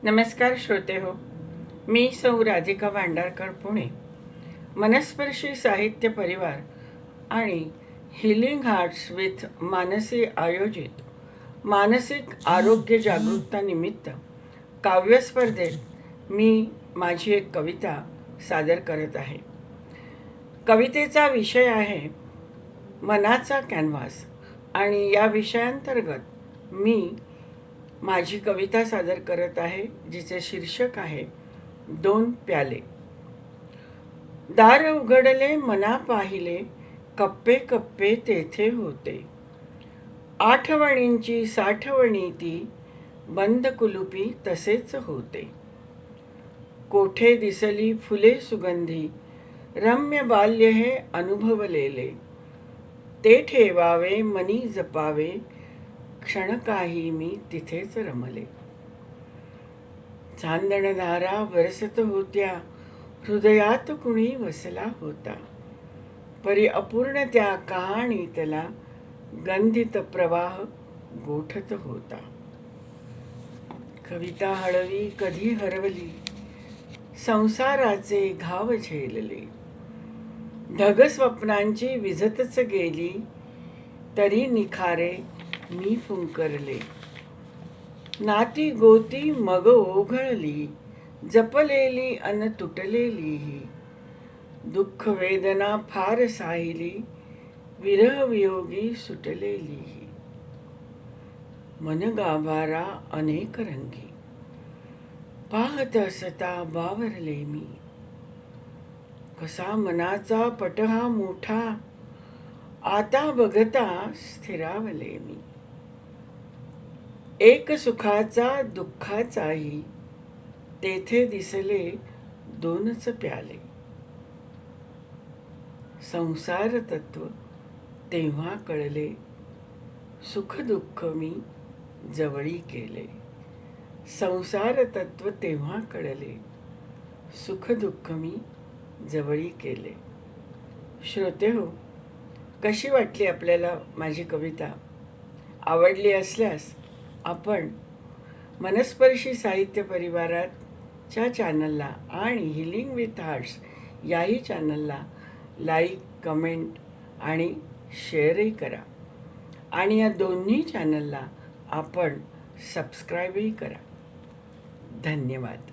नमस्कार श्रोते हो, मी सौ राधिका भांडारकर पुणे. मनस्पर्शी साहित्य परिवार आणि हिलिंग हार्ट्स विथ मानसी आयोजित मानसिक आरोग्य जागरूकता निमित्त काव्य स्पर्धेत मी माझी एक कविता सादर करत आहे. कवितेचा विषय आहे मनाचा कॅनव्हास आणि या विषयांतर्गत मी माझी कविता सादर करत आहे, जिचे शीर्षक आहे 2 प्याले. दार उघडले मना पाहिले, कप्पे कप्पे तेथे होते. आठवणींची साठवणी ती, बंद कुलुपी तसेच होते. कोठे दिसली फुले सुगंधी, रम्य बाल्य हे अनुभवलेले. ते ठेवावे मनी जपावे, क्षण काही मी तिथेच रमले. चांदणधारा बरसत होत्या, हृदयात कुणी वसला होता. परी अपूर्ण त्या कहाणीतला, गंधित प्रवाह गोठत होता. कविता हळवी कधी हरवली, संसाराचे घाव झेलले. ढग स्वप्नांची विझतच गेली, तरी निखारे मी फुंकरले. नाती गोती मग ओघळली, जपलेली अन तुटलेलीही. दुःख वेदना फार साहिली, विरह वियोगी सुटलेलीही. मन गाभारा अनेक रंगी, पाहत असता बावरले मी. कसा मनाचा पट हा मोठा, आता बघता स्थिरावले मी. एक सुखाचा दुःखाचाही, तेथे दिसले 2च प्याले. संसार तत्व तेव्हा कळले, सुख दुःख मी जवळी केले. संसार तत्व तेव्हा कळले, सुख दुःख मी जवळी केले. श्रोते हो, कशी वाटली आपल्याला माझी कविता? आवडली असल्यास आपण मनस्पर्शी साहित्य परिवाराच्या चॅनलला आणि हिलिंग विथ हार्ट्स याही चॅनलला लाईक, कमेंट आणि शेअरही करा. आणि या दोन्ही चॅनलला आपण सबस्क्राईबही करा. धन्यवाद.